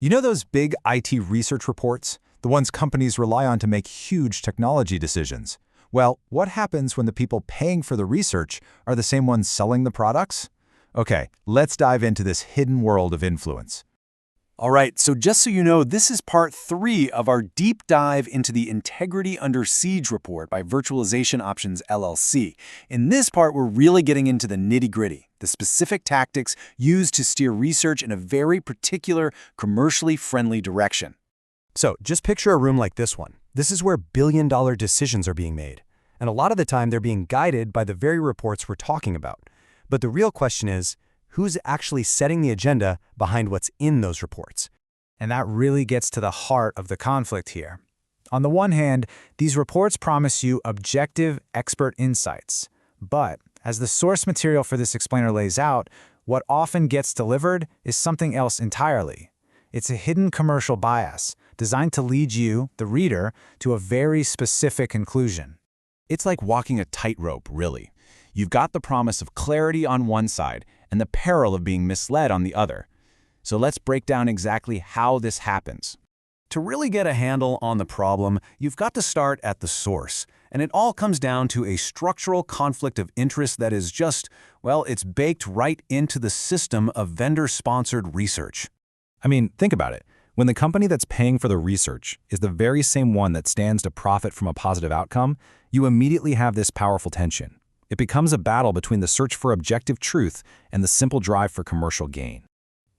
You know those big IT research reports? The ones companies rely on to make huge technology decisions? Well, what happens when the people paying for the research are the same ones selling the products? Okay, let's dive into this hidden world of influence. All right, so just so you know, this is part 3 of our deep dive into the Integrity Under Siege report by Virtualization Options LLC. In this part, we're really getting into the nitty-gritty, the specific tactics used to steer research in a very particular, commercially friendly direction. So just picture a room like this one. This is where billion-dollar decisions are being made. And a lot of the time, they're being guided by the very reports we're talking about. But the real question is, who's actually setting the agenda behind what's in those reports? And that really gets to the heart of the conflict here. On the one hand, these reports promise you objective, expert insights. But as the source material for this explainer lays out, what often gets delivered is something else entirely. It's a hidden commercial bias designed to lead you, the reader, to a very specific conclusion. It's like walking a tightrope, really. You've got the promise of clarity on one side and the peril of being misled on the other. So let's break down exactly how this happens. To really get a handle on the problem, you've got to start at the source. And it all comes down to a structural conflict of interest that is just, well, it's baked right into the system of vendor-sponsored research. I mean, think about it. When the company that's paying for the research is the very same one that stands to profit from a positive outcome, you immediately have this powerful tension. It becomes a battle between the search for objective truth and the simple drive for commercial gain.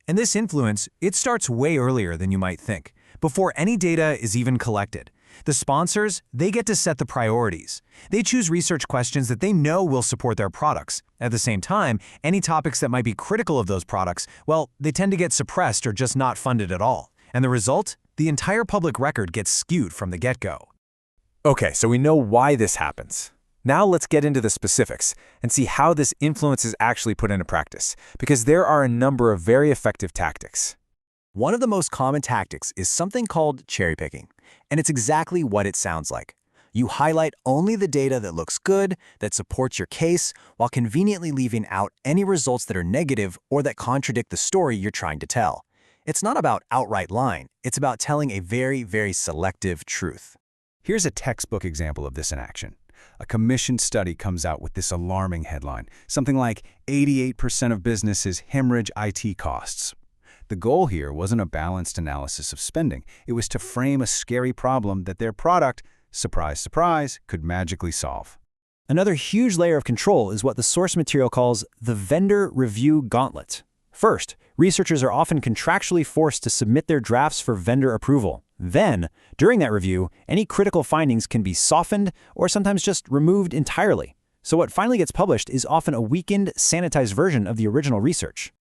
And this influence, it starts way earlier than you might think, before any data is even collected. The sponsors, they get to set the priorities. They choose research questions that they know will support their products. At the same time, any topics that might be critical of those products, well, they tend to get suppressed or just not funded at all. And the result? The entire public record gets skewed from the get-go. Okay, so we know why this happens. Now let's get into the specifics and see how this influence is actually put into practice, because there are a number of very effective tactics. One of the most common tactics is something called cherry picking, and it's exactly what it sounds like. You highlight only the data that looks good, that supports your case, while conveniently leaving out any results that are negative or that contradict the story you're trying to tell. It's not about outright lying, it's about telling a very, very selective truth. Here's a textbook example of this in action. A commissioned study comes out with this alarming headline, something like 88% of businesses hemorrhage IT costs. The goal here wasn't a balanced analysis of spending. It was to frame a scary problem that their product, surprise, surprise, could magically solve. Another huge layer of control is what the source material calls the vendor review gauntlet. First, researchers are often contractually forced to submit their drafts for vendor approval. Then, during that review, any critical findings can be softened or sometimes just removed entirely. So what finally gets published is often a weakened, sanitized version of the original research.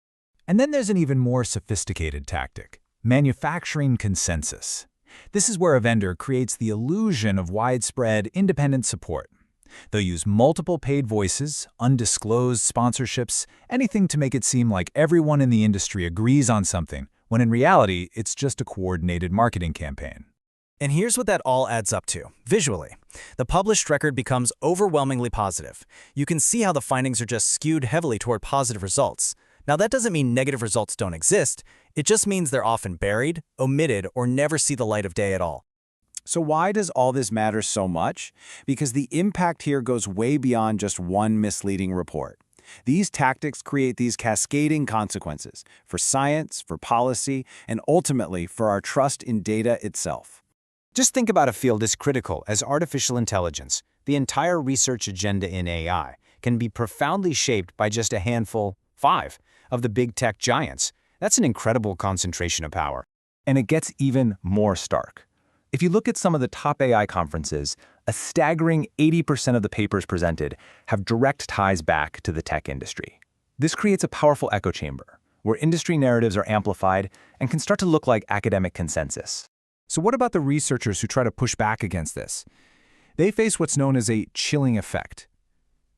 And then there's an even more sophisticated tactic: manufacturing consensus. This is where a vendor creates the illusion of widespread, independent support. They'll use multiple paid voices, undisclosed sponsorships, anything to make it seem like everyone in the industry agrees on something, when in reality, it's just a coordinated marketing campaign. And here's what that all adds up to, visually. The published record becomes overwhelmingly positive. You can see how the findings are just skewed heavily toward positive results. Now, that doesn't mean negative results don't exist. It just means they're often buried, omitted, or never see the light of day at all. So why does all this matter so much? Because the impact here goes way beyond just one misleading report. These tactics create these cascading consequences for science, for policy, and ultimately for our trust in data itself. Just think about a field as critical as artificial intelligence. The entire research agenda in AI can be profoundly shaped by just a handful, 5, of the big tech giants. That's an incredible concentration of power. And it gets even more stark. If you look at some of the top AI conferences, a staggering 80% of the papers presented have direct ties back to the tech industry. This creates a powerful echo chamber, where industry narratives are amplified and can start to look like academic consensus. So what about the researchers who try to push back against this? They face what's known as a chilling effect.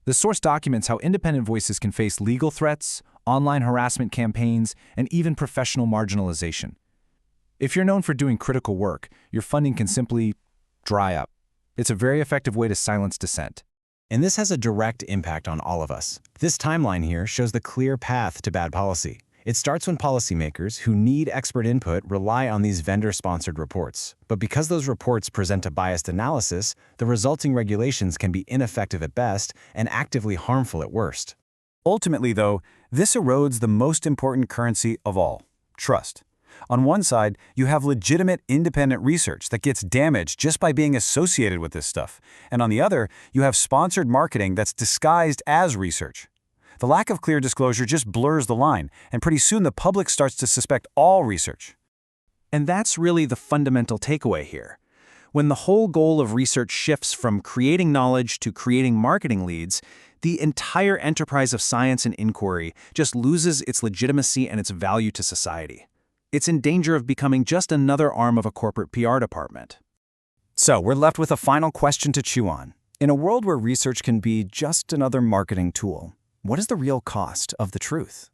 The source documents how independent voices can face legal threats, online harassment campaigns, and even professional marginalization. If you're known for doing critical work, your funding can simply dry up. It's a very effective way to silence dissent. And this has a direct impact on all of us. This timeline here shows the clear path to bad policy. It starts when policymakers who need expert input rely on these vendor-sponsored reports. But because those reports present a biased analysis, the resulting regulations can be ineffective at best and actively harmful at worst. Ultimately, though, this erodes the most important currency of all, trust. On one side, you have legitimate independent research that gets damaged just by being associated with this stuff. And on the other, you have sponsored marketing that's disguised as research. The lack of clear disclosure just blurs the line, and pretty soon the public starts to suspect all research. And that's really the fundamental takeaway here. When the whole goal of research shifts from creating knowledge to creating marketing leads, the entire enterprise of science and inquiry just loses its legitimacy and its value to society. It's in danger of becoming just another arm of a corporate PR department. So, we're left with a final question to chew on. In a world where research can be just another marketing tool, what is the real cost of the truth?